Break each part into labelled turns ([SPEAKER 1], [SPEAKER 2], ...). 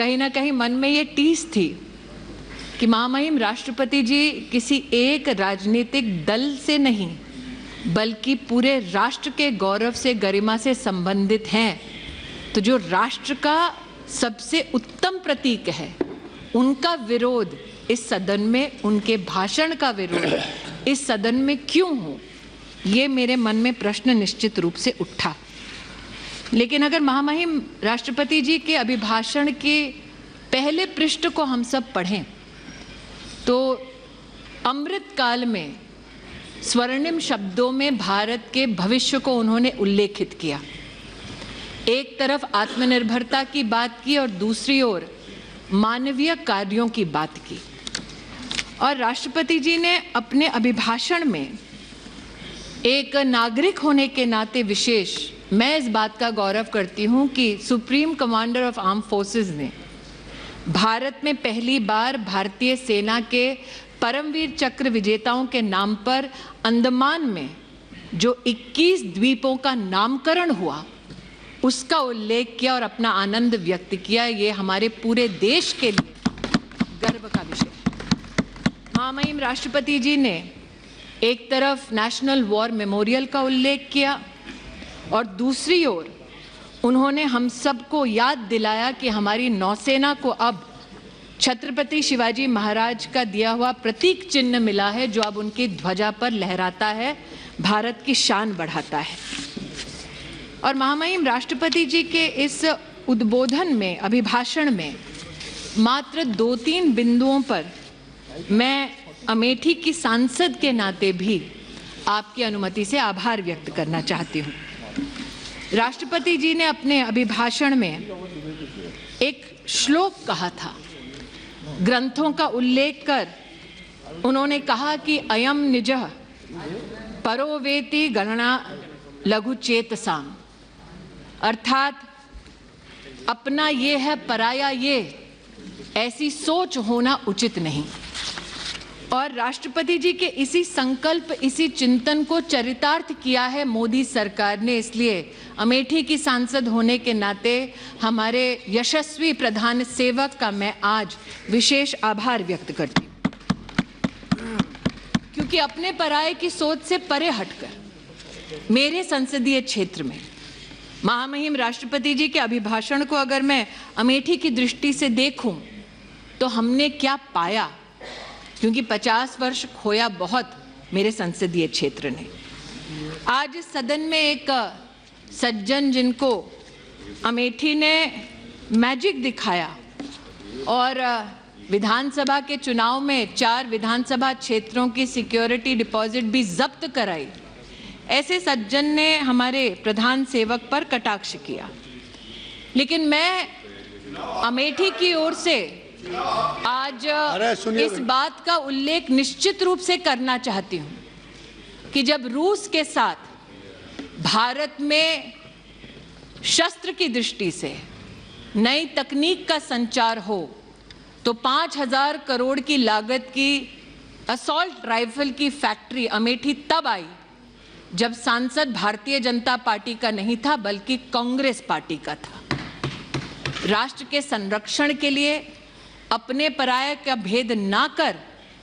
[SPEAKER 1] कहीं ना कहीं मन में ये टीस थी कि महामहिम राष्ट्रपति जी किसी एक राजनीतिक दल से नहीं बल्कि पूरे राष्ट्र के गौरव से, गरिमा से संबंधित हैं। तो जो राष्ट्र का सबसे उत्तम प्रतीक है, उनका विरोध इस सदन में, उनके भाषण का विरोध इस सदन में क्यों हो, ये मेरे मन में प्रश्न निश्चित रूप से उठा। लेकिन अगर महामहिम राष्ट्रपति जी के अभिभाषण के पहले पृष्ठ को हम सब पढ़ें तो अमृत काल में स्वर्णिम शब्दों में भारत के भविष्य को उन्होंने उल्लेखित किया। एक तरफ आत्मनिर्भरता की बात की और दूसरी ओर मानवीय कार्यों की बात की। और राष्ट्रपति जी ने अपने अभिभाषण में एक नागरिक होने के नाते विशेष, मैं इस बात का गौरव करती हूं कि supreme commander of arm forces ने भारत में पहली बार भारतीय सेना के परमवीर चक्र विजेताओं के नाम पर अंडमान में जो 21 द्वीपों का नामकरण हुआ उसका उल्लेख किया और अपना आनंद व्यक्त किया। ये हमारे पूरे देश के लिए गर्व का विषय। महामहिम राष्ट्रपति जी ने एक तरफ नेशनल वॉर मेमोरियल का उल्लेख किया और दूसरी ओर उन्होंने हम सबको याद दिलाया कि हमारी नौसेना को अब छत्रपति शिवाजी महाराज का दिया हुआ प्रतीक चिन्ह मिला है, जो अब उनकी ध्वजा पर लहराता है, भारत की शान बढ़ाता है। और महामहिम राष्ट्रपति जी के इस उद्बोधन में, अभिभाषण में मात्र 2-3 बिंदुओं पर मैं अमेठी की सांसद के नाते भी आपकी अनुमति से आभार व्यक्त करना चाहती हूँ। राष्ट्रपति जी ने अपने अभिभाषण में एक श्लोक कहा था, ग्रंथों का उल्लेख कर उन्होंने कहा कि अयम निजः परो वेति गणना लघुचेतसाम, अर्थात अपना ये है पराया ये, ऐसी सोच होना उचित नहीं। और राष्ट्रपति जी के इसी संकल्प, इसी चिंतन को चरितार्थ किया है मोदी सरकार ने। इसलिए अमेठी की सांसद होने के नाते हमारे यशस्वी प्रधान सेवक का मैं आज विशेष आभार व्यक्त करती हूँ, क्योंकि अपने पराये की सोच से परे हटकर मेरे संसदीय क्षेत्र में महामहिम राष्ट्रपति जी के अभिभाषण को अगर मैं अमेठी की दृष्टि से देखूं तो हमने क्या पाया, क्योंकि 50 वर्ष खोया बहुत मेरे संसदीय क्षेत्र ने। आज इस सदन में एक सज्जन जिनको अमेठी ने मैजिक दिखाया और विधानसभा के चुनाव में 4 विधानसभा क्षेत्रों की सिक्योरिटी डिपॉजिट भी जब्त कराई, ऐसे सज्जन ने हमारे प्रधान सेवक पर कटाक्ष किया। लेकिन मैं अमेठी की ओर से आज इस बात का उल्लेख निश्चित रूप से करना चाहती हूं कि जब रूस के साथ भारत में शस्त्र की दृष्टि से नई तकनीक का संचार हो तो 5,000 करोड़ की लागत की असॉल्ट राइफल की फैक्ट्री अमेठी तब आई जब सांसद भारतीय जनता पार्टी का नहीं था बल्कि कांग्रेस पार्टी का था। राष्ट्र के संरक्षण के लिए अपने पराये का भेद ना कर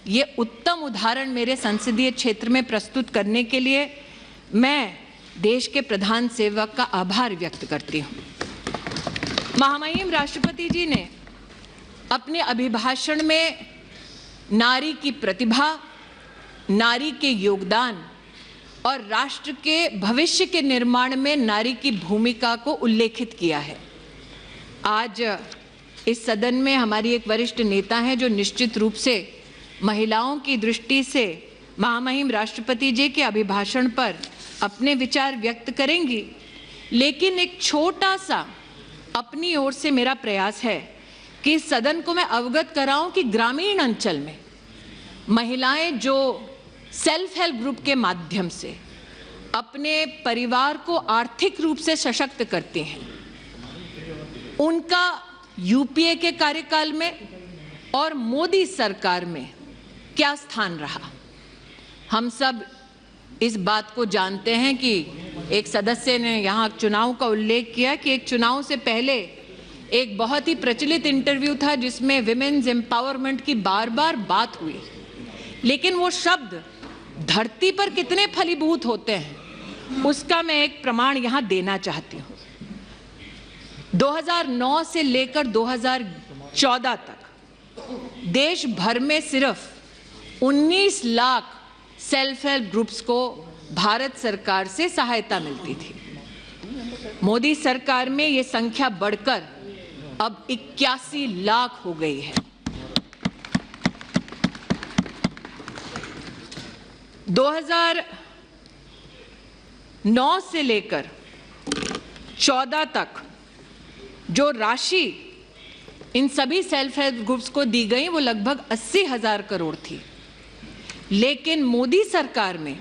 [SPEAKER 1] ये उत्तम उदाहरण मेरे संसदीय क्षेत्र में प्रस्तुत करने के लिए मैं देश के प्रधान सेवक का आभार व्यक्त करती हूँ। महामहिम राष्ट्रपति जी ने अपने अभिभाषण में नारी की प्रतिभा, नारी के योगदान और राष्ट्र के भविष्य के निर्माण में नारी की भूमिका को उल्लेखित किया है। आज इस सदन में हमारी एक वरिष्ठ नेता हैं जो निश्चित रूप से महिलाओं की दृष्टि से महामहिम राष्ट्रपति जी के अभिभाषण पर अपने विचार व्यक्त करेंगी। लेकिन एक छोटा सा अपनी ओर से मेरा प्रयास है कि इस सदन को मैं अवगत कराऊं कि ग्रामीण अंचल में महिलाएं जो सेल्फ हेल्प ग्रुप के माध्यम से अपने परिवार को आर्थिक रूप से सशक्त करते हैं, उनका यूपीए के कार्यकाल में और मोदी सरकार में क्या स्थान रहा। हम सब इस बात को जानते हैं कि एक सदस्य ने यहाँ चुनाव का उल्लेख किया कि एक चुनाव से पहले एक बहुत ही प्रचलित इंटरव्यू था जिसमें विमेन्स एम्पावरमेंट की बार बार बात हुई, लेकिन वो शब्द धरती पर कितने फलीभूत होते हैं उसका मैं एक प्रमाण यहां देना चाहती हूं। 2009 से लेकर 2014 तक देश भर में सिर्फ 19 लाख सेल्फ हेल्प ग्रुप्स को भारत सरकार से सहायता मिलती थी। मोदी सरकार में ये संख्या बढ़कर अब 81 लाख हो गई है। 2009 से लेकर 14 तक जो राशि इन सभी सेल्फ हेल्प ग्रुप्स को दी गई वो लगभग 80,000 करोड़ थी, लेकिन मोदी सरकार में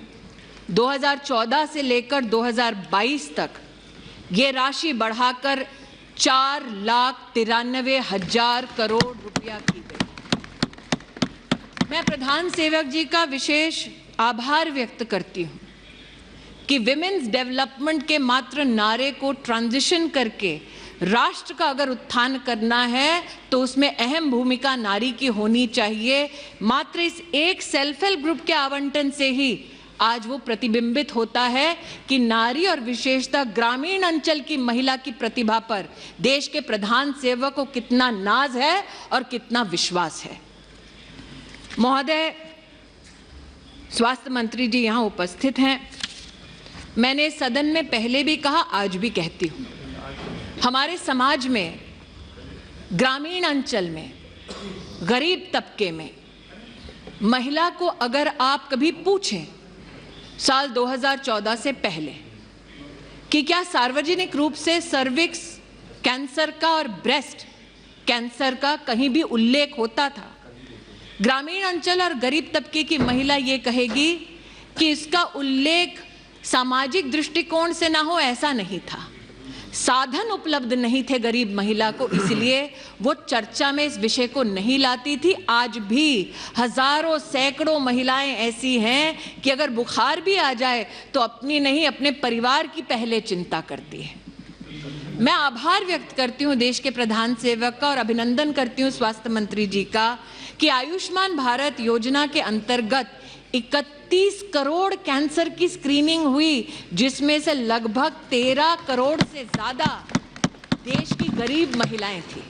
[SPEAKER 1] 2014 से लेकर 2022 तक ये राशि बढ़ाकर 4,93,000 करोड़ रुपया की गई। मैं प्रधान सेवक जी का विशेष आभार व्यक्त करती हूं कि विमेन्स डेवलपमेंट के मात्र नारे को ट्रांजिशन करके राष्ट्र का अगर उत्थान करना है तो उसमें अहम भूमिका नारी की होनी चाहिए। मात्र इस एक सेल्फ हेल्प ग्रुप के आवंटन से ही आज वो प्रतिबिंबित होता है कि नारी और विशेषतः ग्रामीण अंचल की महिला की प्रतिभा पर देश के प्रधान सेवक को कितना नाज है और कितना विश्वास है। महोदय, स्वास्थ्य मंत्री जी यहाँ उपस्थित हैं। मैंने सदन में पहले भी कहा, आज भी कहती हूँ, हमारे समाज में, ग्रामीण अंचल में, गरीब तबके में महिला को अगर आप कभी पूछें साल 2014 से पहले कि क्या सार्वजनिक रूप से सर्विक्स कैंसर का और ब्रेस्ट कैंसर का कहीं भी उल्लेख होता था, ग्रामीण अंचल और गरीब तबके की महिला ये कहेगी कि इसका उल्लेख सामाजिक दृष्टिकोण से ना हो, ऐसा नहीं था। साधन उपलब्ध नहीं थे गरीब महिला को, इसलिए वो चर्चा में इस विषय को नहीं लाती थी। आज भी हजारों सैकड़ों महिलाएं ऐसी हैं कि अगर बुखार भी आ जाए तो अपनी नहीं, अपने परिवार की पहले चिंता करती है। मैं आभार व्यक्त करती हूं देश के प्रधान सेवक का और अभिनंदन करती हूं स्वास्थ्य मंत्री जी का कि आयुष्मान भारत योजना के अंतर्गत 31 करोड़ कैंसर की स्क्रीनिंग हुई, जिसमें से लगभग 13 करोड़ से ज्यादा देश की गरीब महिलाएं थी।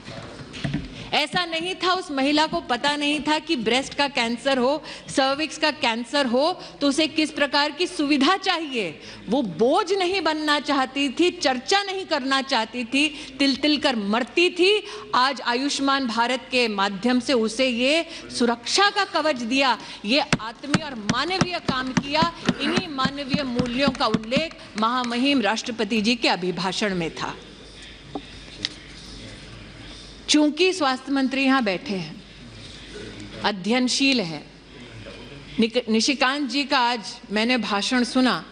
[SPEAKER 1] ऐसा नहीं था उस महिला को पता नहीं था कि ब्रेस्ट का कैंसर हो, सर्विक्स का कैंसर हो तो उसे किस प्रकार की सुविधा चाहिए। वो बोझ नहीं बनना चाहती थी, चर्चा नहीं करना चाहती थी, तिल तिल कर मरती थी। आज आयुष्मान भारत के माध्यम से उसे ये सुरक्षा का कवच दिया, ये आत्मीय और मानवीय काम किया। इन्हीं मानवीय मूल्यों का उल्लेख महामहिम राष्ट्रपति जी के अभिभाषण में था। चूंकि स्वास्थ्य मंत्री यहाँ बैठे हैं, अध्ययनशील है, निशिकांत जी का आज मैंने भाषण सुना,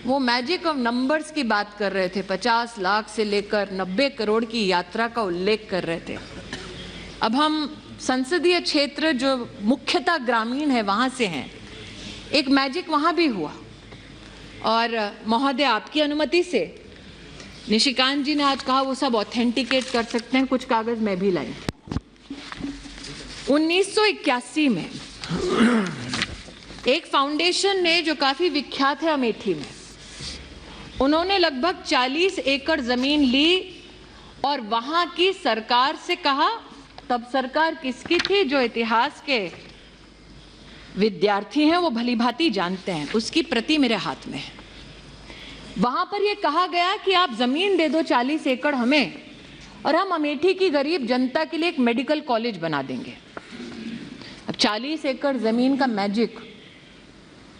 [SPEAKER 1] वो मैजिक ऑफ नंबर्स की बात कर रहे थे। 50 लाख से लेकर 90 करोड़ की यात्रा का उल्लेख कर रहे थे। अब हम संसदीय क्षेत्र जो मुख्यतः ग्रामीण है वहाँ से हैं, एक मैजिक वहाँ भी हुआ। और महोदय, आपकी अनुमति से निशिकांत जी ने आज कहा वो सब ऑथेंटिकेट कर सकते हैं, कुछ कागज मैं भी लाई। 1981 में एक फाउंडेशन ने, जो काफी विख्यात है अमेठी में, उन्होंने लगभग 40 एकड़ जमीन ली और वहां की सरकार से कहा, तब सरकार किसकी थी, जो इतिहास के विद्यार्थी हैं वो भली भांति जानते हैं, उसकी प्रति मेरे हाथ में है। वहां पर यह कहा गया कि आप जमीन दे दो 40 एकड़ हमें और हम अमेठी की गरीब जनता के लिए एक मेडिकल कॉलेज बना देंगे। अब 40 एकड़ जमीन का मैजिक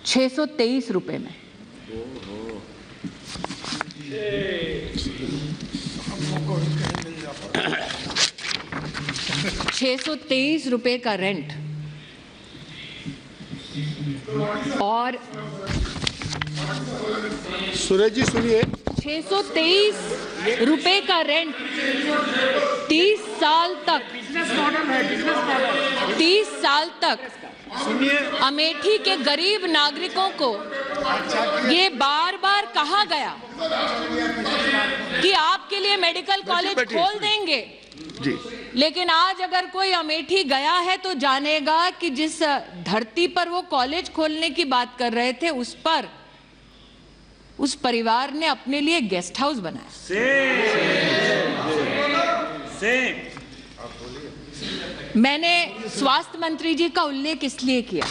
[SPEAKER 1] 623 रुपए में। ₹623 का रेंट और
[SPEAKER 2] सूरज जी सुनिए,
[SPEAKER 1] 623 रुपए का रेंट 30 साल तक, 30 साल तक अमेठी के गरीब नागरिकों को ये बार बार कहा गया कि आपके लिए मेडिकल कॉलेज खोल देंगे
[SPEAKER 2] जी।
[SPEAKER 1] लेकिन आज अगर कोई अमेठी गया है तो जानेगा कि जिस धरती पर वो कॉलेज खोलने की बात कर रहे थे उस पर उस परिवार ने अपने लिए गेस्ट हाउस बनाया। मैंने स्वास्थ्य मंत्री जी का उल्लेख इसलिए किया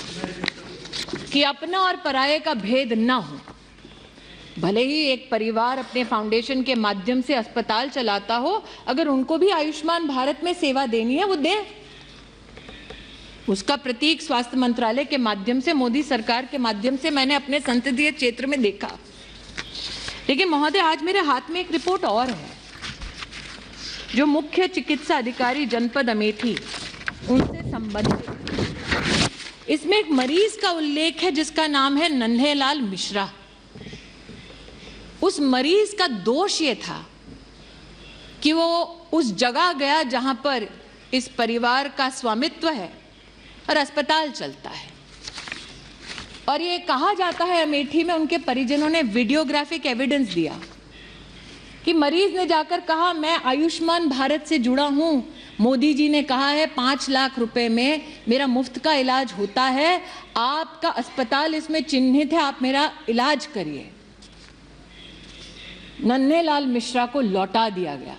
[SPEAKER 1] कि अपना और पराये का भेद ना हो। भले ही एक परिवार अपने फाउंडेशन के माध्यम से अस्पताल चलाता हो, अगर उनको भी आयुष्मान भारत में सेवा देनी है वो दे। उसका प्रतीक स्वास्थ्य मंत्रालय के माध्यम से, मोदी सरकार के माध्यम से मैंने अपने संसदीय क्षेत्र में देखा। लेकिन महोदय, आज मेरे हाथ में एक रिपोर्ट और है जो मुख्य चिकित्सा अधिकारी जनपद अमेठी उनसे संबंधित। इसमें एक मरीज का उल्लेख है जिसका नाम है नन्हेलाल मिश्रा। उस मरीज का दोष ये था कि वो उस जगह गया जहां पर इस परिवार का स्वामित्व है और अस्पताल चलता है, और ये कहा जाता है अमेठी में उनके परिजनों ने वीडियोग्राफिक एविडेंस दिया कि मरीज ने जाकर कहा मैं आयुष्मान भारत से जुड़ा हूं, मोदी जी ने कहा है 5 लाख रुपए में मेरा मुफ्त का इलाज होता है, आपका अस्पताल इसमें चिन्हित है, आप मेरा इलाज करिए। नन्हेलाल मिश्रा को लौटा दिया गया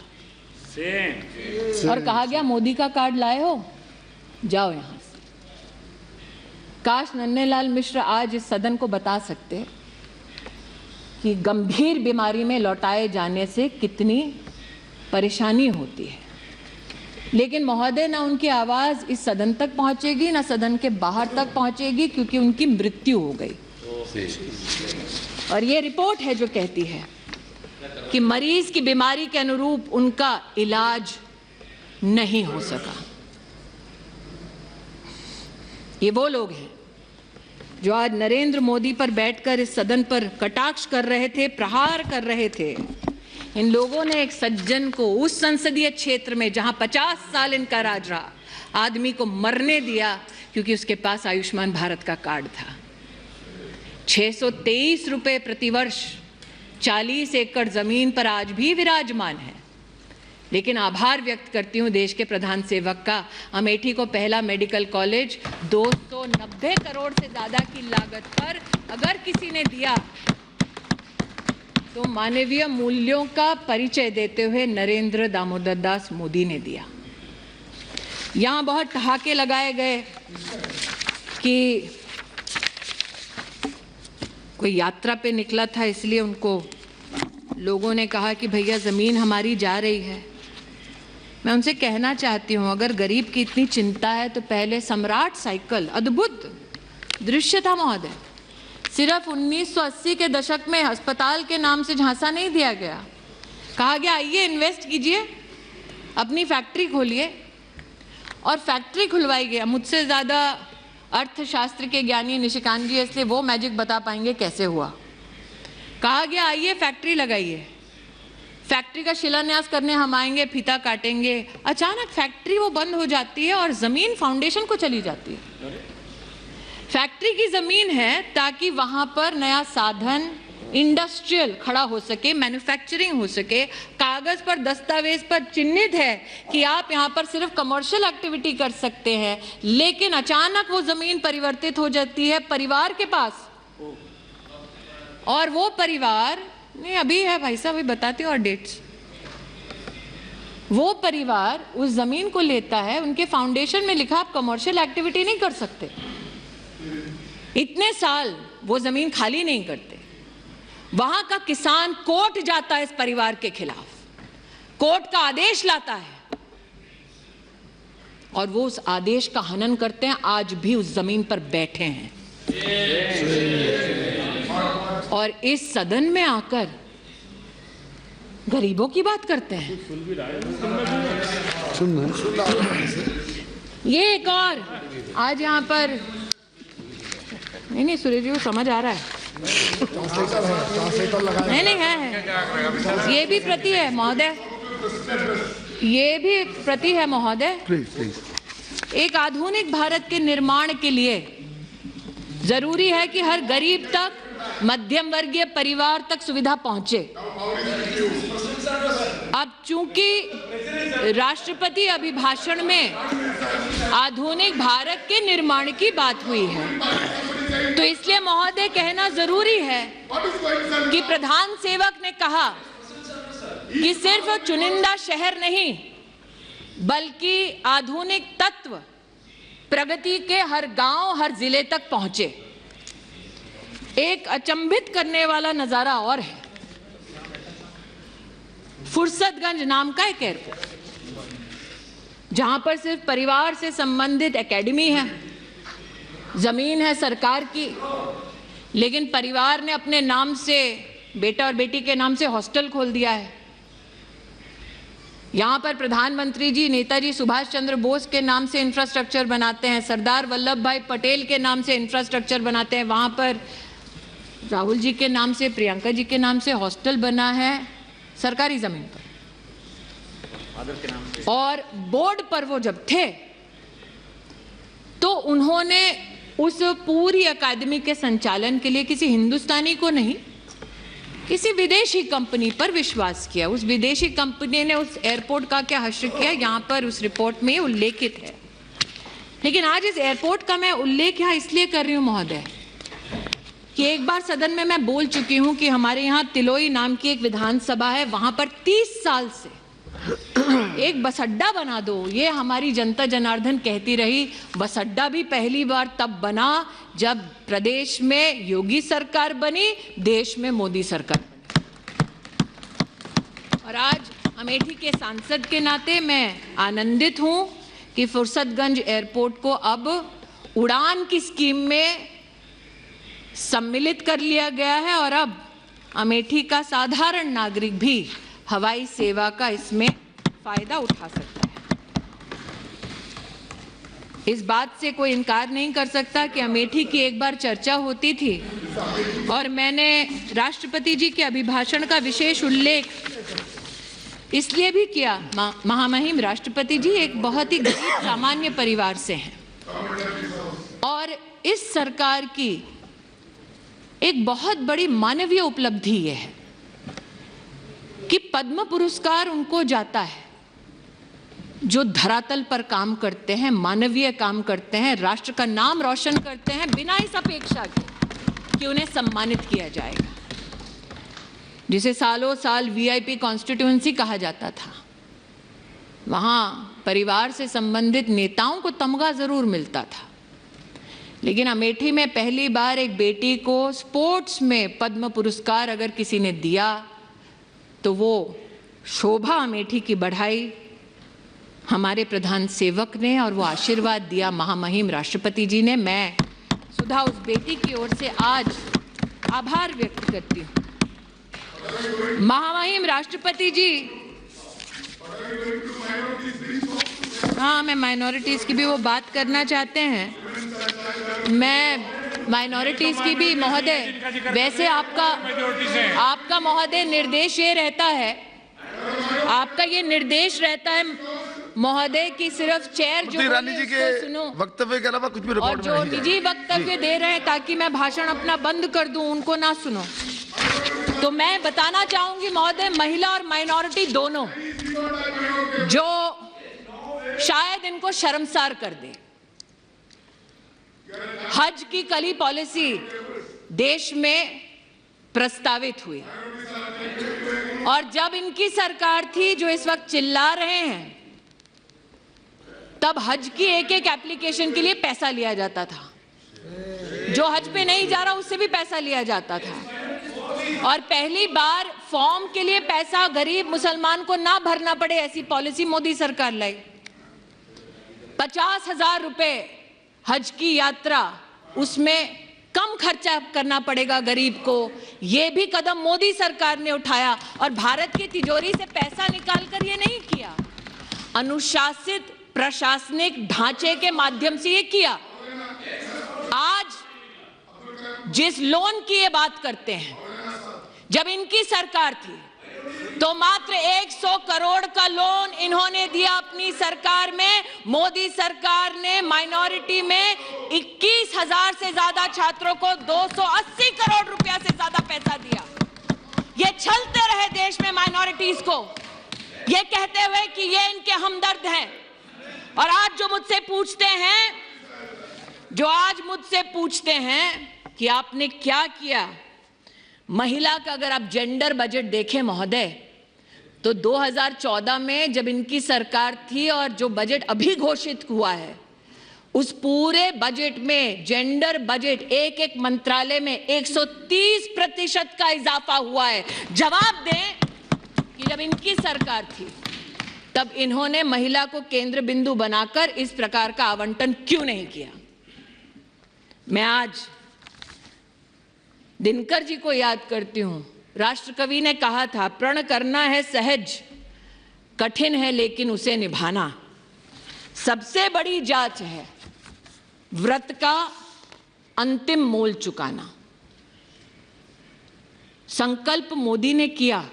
[SPEAKER 1] और कहा गया मोदी का कार्ड लाए हो, जाओ यहां से। काश नन्हेलाल मिश्रा आज इस सदन को बता सकते कि गंभीर बीमारी में लौटाए जाने से कितनी परेशानी होती है। लेकिन महोदय, ना उनकी आवाज इस सदन तक पहुंचेगी ना सदन के बाहर तक पहुंचेगी, क्योंकि उनकी मृत्यु हो गई। और ये रिपोर्ट है जो कहती है कि मरीज की बीमारी के अनुरूप उनका इलाज नहीं हो सका। ये वो लोग हैं जो आज नरेंद्र मोदी पर बैठकर इस सदन पर कटाक्ष कर रहे थे, प्रहार कर रहे थे। इन लोगों ने एक सज्जन को उस संसदीय क्षेत्र में जहां 50 साल इनका राज रहा, आदमी को मरने दिया क्योंकि उसके पास आयुष्मान भारत का कार्ड था। 623 रुपए प्रतिवर्ष 40 एकड़ जमीन पर आज भी विराजमान है। लेकिन आभार व्यक्त करती हूं देश के प्रधान सेवक का, अमेठी को पहला मेडिकल कॉलेज 290 करोड़ से ज्यादा की लागत पर अगर किसी ने दिया तो मानवीय मूल्यों का परिचय देते हुए नरेंद्र दामोदर दास मोदी ने दिया। यहां बहुत ठहाके लगाए गए कि कोई यात्रा पे निकला था इसलिए उनको लोगों ने कहा कि भैया जमीन हमारी जा रही है। मैं उनसे कहना चाहती हूं, अगर गरीब की इतनी चिंता है तो पहले सम्राट साइकिल, अद्भुत दृश्य था महोदय। सिर्फ 1980 के दशक में अस्पताल के नाम से झांसा नहीं दिया गया, कहा गया आइए इन्वेस्ट कीजिए, अपनी फैक्ट्री खोलिए, और फैक्ट्री खुलवाई गया। मुझसे ज़्यादा अर्थशास्त्र के ज्ञानी निशिकांत जी, इसलिए वो मैजिक बता पाएंगे कैसे हुआ। कहा गया आइए फैक्ट्री लगाइए, फैक्ट्री का शिलान्यास करने हम आएंगे, फीता काटेंगे। अचानक फैक्ट्री वो बंद हो जाती है और जमीन फाउंडेशन को चली जाती है। फैक्ट्री की जमीन है ताकि वहां पर नया साधन इंडस्ट्रियल खड़ा हो सके, मैन्युफैक्चरिंग हो सके, कागज पर दस्तावेज पर चिन्हित है कि आप यहां पर सिर्फ कमर्शियल एक्टिविटी कर सकते हैं। लेकिन अचानक वो जमीन परिवर्तित हो जाती है परिवार के पास, और वो परिवार नहीं अभी है भाई साहब, अभी बताती हूँ और डेट्स। वो परिवार उस जमीन को लेता है, उनके फाउंडेशन में लिखा आप कमर्शियल एक्टिविटी नहीं कर सकते। इतने साल वो जमीन खाली नहीं करते। वहां का किसान कोर्ट जाता है इस परिवार के खिलाफ, कोर्ट का आदेश लाता है और वो उस आदेश का हनन करते हैं। आज भी उस जमीन पर बैठे हैं और इस सदन में आकर गरीबों की बात करते हैं। ये एक और आज यहाँ पर नहीं सुरेश जी को समझ आ रहा है, नहीं है, ये भी प्रति है महोदय, ये भी प्रति है महोदय। एक आधुनिक भारत के निर्माण के लिए जरूरी है कि हर गरीब तक मध्यम वर्गीय परिवार तक सुविधा पहुंचे। अब चूंकि राष्ट्रपति अभिभाषण में आधुनिक भारत के निर्माण की बात हुई है, तो इसलिए महोदय कहना जरूरी है कि प्रधान सेवक ने कहा कि सिर्फ चुनिंदा शहर नहीं बल्कि आधुनिक तत्व प्रगति के हर गांव, हर जिले तक पहुंचे। एक अचंभित करने वाला नजारा और है, फुर्सतगंज नाम का एक एयरपोर्ट, जहां पर सिर्फ परिवार से संबंधित एकेडमी है, जमीन है सरकार की, लेकिन परिवार ने अपने नाम से, बेटा और बेटी के नाम से हॉस्टल खोल दिया है। यहाँ पर प्रधानमंत्री जी नेताजी सुभाष चंद्र बोस के नाम से इंफ्रास्ट्रक्चर बनाते हैं, सरदार वल्लभ भाई पटेल के नाम से इंफ्रास्ट्रक्चर बनाते हैं, वहाँ पर राहुल जी के नाम से, प्रियंका जी के नाम से हॉस्टल बना है सरकारी जमीन पर। और बोर्ड पर वो जब थे तो उन्होंने उस पूरी अकादमी के संचालन के लिए किसी हिंदुस्तानी को नहीं, किसी विदेशी कंपनी पर विश्वास किया। उस विदेशी कंपनी ने उस एयरपोर्ट का क्या हश्र किया, यहाँ पर उस रिपोर्ट में उल्लेखित है। लेकिन आज इस एयरपोर्ट का मैं उल्लेख यहाँ इसलिए कर रही हूँ महोदय कि एक बार सदन में मैं बोल चुकी हूँ कि हमारे यहाँ तिलोई नाम की एक विधानसभा है, वहाँ पर 30 साल से एक बस अड्डा बना दो, ये हमारी जनता जनार्दन कहती रही। बस अड्डा भी पहली बार तब बना जब प्रदेश में योगी सरकार बनी, देश में मोदी सरकार बनी। और आज अमेठी के सांसद के नाते मैं आनंदित हूं कि फुर्सतगंज एयरपोर्ट को अब उड़ान की स्कीम में सम्मिलित कर लिया गया है और अब अमेठी का साधारण नागरिक भी हवाई सेवा का इसमें फायदा उठा सकता है। इस बात से कोई इनकार नहीं कर सकता कि अमेठी की एक बार चर्चा होती थी और मैंने राष्ट्रपति जी के अभिभाषण का विशेष उल्लेख इसलिए भी किया। महामहिम राष्ट्रपति जी एक बहुत ही गरीब सामान्य परिवार से हैं और इस सरकार की एक बहुत बड़ी मानवीय उपलब्धि यह है कि पद्म पुरस्कार उनको जाता है जो धरातल पर काम करते हैं, मानवीय काम करते हैं, राष्ट्र का नाम रोशन करते हैं बिना इस अपेक्षा के कि उन्हें सम्मानित किया जाएगा। जिसे सालों साल वीआईपी कॉन्स्टिट्यूएंसी कहा जाता था, वहां परिवार से संबंधित नेताओं को तमगा जरूर मिलता था, लेकिन अमेठी में पहली बार एक बेटी को स्पोर्ट्स में पद्म पुरस्कार अगर किसी ने दिया तो वो शोभा अमेठी की बढ़ाई हमारे प्रधान सेवक ने और वो आशीर्वाद दिया महामहिम राष्ट्रपति जी ने। मैं सुधा उस बेटी की ओर से आज आभार व्यक्त करती हूँ। महामहिम राष्ट्रपति जी, हाँ मैं माइनॉरिटीज की भी वो बात करना चाहते हैं। मैं माइनॉरिटीज की भी महोदय, वैसे आपका महोदय निर्देश ये रहता है, आपका ये निर्देश रहता है महोदय कि सिर्फ चेयर जो
[SPEAKER 2] रानी जी के
[SPEAKER 1] सुनो,
[SPEAKER 2] वक्तव्य के अलावा कुछ भी
[SPEAKER 1] और जो निजी वक्तव्य दे रहे हैं ताकि मैं भाषण अपना बंद कर दूं, उनको ना सुनो। तो मैं बताना चाहूंगी महोदय, महिला और माइनॉरिटी दोनों, जो शायद इनको शर्मसार कर दे, हज की कली पॉलिसी देश में प्रस्तावित हुई और जब इनकी सरकार थी जो इस वक्त चिल्ला रहे हैं, तब हज की एक एक एप्लीकेशन के लिए पैसा लिया जाता था। जो हज पे नहीं जा रहा उससे भी पैसा लिया जाता था और पहली बार फॉर्म के लिए पैसा गरीब मुसलमान को ना भरना पड़े, ऐसी पॉलिसी मोदी सरकार लाई। 50,000 रुपए हज की यात्रा, उसमें कम खर्चा करना पड़ेगा गरीब को, यह भी कदम मोदी सरकार ने उठाया और भारत की तिजोरी से पैसा निकालकर ये नहीं किया, अनुशासित प्रशासनिक ढांचे के माध्यम से ये किया। आज जिस लोन की ये बात करते हैं, जब इनकी सरकार थी तो मात्र 100 करोड़ का लोन इन्होंने दिया अपनी सरकार में। मोदी सरकार ने माइनॉरिटी में 21,000 से ज्यादा छात्रों को 280 करोड़ रुपया से ज्यादा पैसा दिया। ये छलते रहे देश में माइनॉरिटीज को, ये कहते हुए कि ये इनके हमदर्द हैं। और आज जो मुझसे पूछते हैं कि आपने क्या किया, महिला का अगर आप जेंडर बजट देखें महोदय, तो 2014 में जब इनकी सरकार थी और जो बजट अभी घोषित हुआ है, उस पूरे बजट में जेंडर बजट एक मंत्रालय में 130% का इजाफा हुआ है। जवाब दें कि जब इनकी सरकार थी तब इन्होंने महिला को केंद्र बिंदु बनाकर इस प्रकार का आवंटन क्यों नहीं किया। मैं आज दिनकर जी को याद करती हूं। राष्ट्रकवि ने कहा था, प्रण करना है सहज, कठिन है लेकिन उसे निभाना। सबसे बड़ी जांच है व्रत का अंतिम मोल चुकाना। संकल्प मोदी ने किया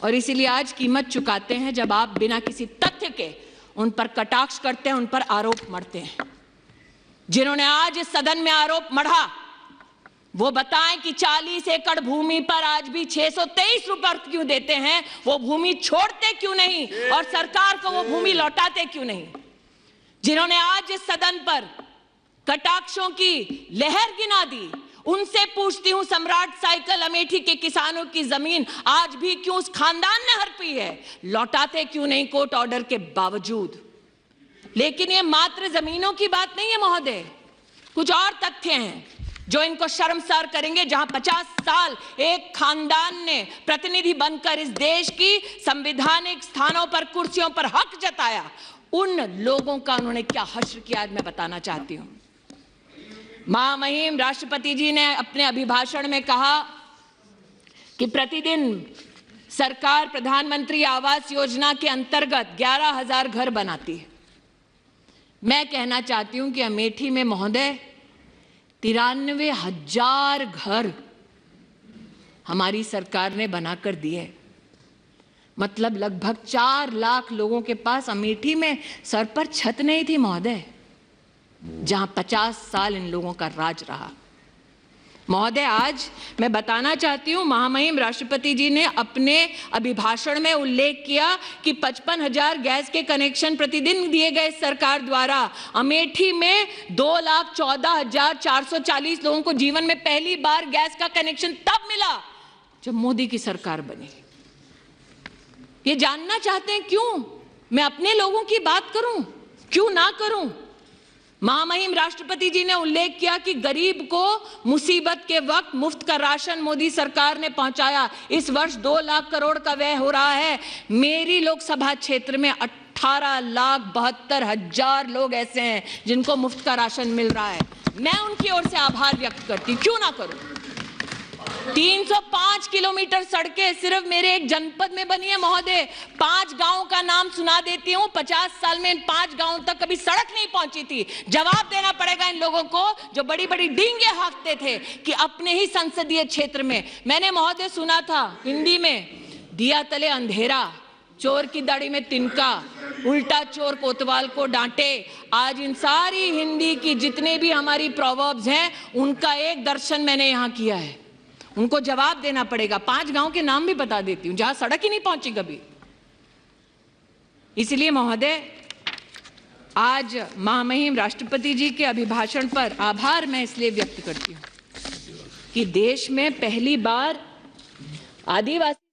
[SPEAKER 1] और इसीलिए आज कीमत चुकाते हैं जब आप बिना किसी तथ्य के उन पर कटाक्ष करते हैं, उन पर आरोप मढ़ते हैं। जिन्होंने आज इस सदन में आरोप मढ़ा वो बताएं कि 40 एकड़ भूमि पर आज भी 623 रुपए क्यों देते हैं, वो भूमि छोड़ते क्यों नहीं और सरकार को वो भूमि लौटाते क्यों नहीं। जिन्होंने आज इस सदन पर कटाक्षों की लहर गिना दी, उनसे पूछती हूं, सम्राट साइकिल अमेठी के किसानों की जमीन आज भी क्यों उस खानदान ने हड़पी है, लौटाते क्यों नहीं कोर्ट ऑर्डर के बावजूद। लेकिन ये मात्र जमीनों की बात नहीं है महोदय, कुछ और तथ्य हैं जो इनको शर्मसार करेंगे। जहां 50 साल एक खानदान ने प्रतिनिधि बनकर इस देश की संवैधानिक स्थानों पर, कुर्सियों पर हक जताया, उन लोगों का उन्होंने क्या हश्र किया आज मैं बताना चाहती हूं। महामहिम राष्ट्रपति जी ने अपने अभिभाषण में कहा कि प्रतिदिन सरकार प्रधानमंत्री आवास योजना के अंतर्गत 11,000 घर बनाती है। मैं कहना चाहती हूं कि अमेठी में महोदय 93,000 घर हमारी सरकार ने बनाकर दिए। मतलब लगभग 4 लाख लोगों के पास अमेठी में सर पर छत नहीं थी महोदय, जहां 50 साल इन लोगों का राज रहा। महोदय आज मैं बताना चाहती हूं, महामहिम राष्ट्रपति जी ने अपने अभिभाषण में उल्लेख किया कि 55,000 गैस के कनेक्शन प्रतिदिन दिए गए सरकार द्वारा। अमेठी में 2,14,440 लोगों को जीवन में पहली बार गैस का कनेक्शन तब मिला जब मोदी की सरकार बनी। ये जानना चाहते हैं क्यों मैं अपने लोगों की बात करूं, क्यों ना करूं। महामहिम राष्ट्रपति जी ने उल्लेख किया कि गरीब को मुसीबत के वक्त मुफ्त का राशन मोदी सरकार ने पहुंचाया। इस वर्ष 2 लाख करोड़ का व्यय हो रहा है। मेरी लोकसभा क्षेत्र में 18,72,000 लोग ऐसे हैं जिनको मुफ्त का राशन मिल रहा है। मैं उनकी ओर से आभार व्यक्त करती, क्यों ना करूं। 305 किलोमीटर सड़कें सिर्फ मेरे एक जनपद में बनी है महोदय। 5 गांवों का नाम सुना देती हूं। 50 साल में इन 5 गांवों तक कभी सड़क नहीं पहुंची थी। जवाब देना पड़ेगा इन लोगों को जो बड़ी बड़ी डींगे हाँकते थे कि अपने ही संसदीय क्षेत्र में। मैंने महोदय सुना था हिंदी में, दिया तले अंधेरा, चोर की दाढ़ी में तिनका, उल्टा चोर कोतवाल को डांटे। आज इन सारी हिंदी की जितने भी हमारी प्रोवर्ब्स हैं उनका एक दर्शन मैंने यहां किया है। उनको जवाब देना पड़ेगा। 5 गांव के नाम भी बता देती हूं जहां सड़क ही नहीं पहुंची कभी। इसलिए महोदय आज महामहिम राष्ट्रपति जी के अभिभाषण पर आभार मैं इसलिए व्यक्त करती हूं कि देश में पहली बार आदिवासी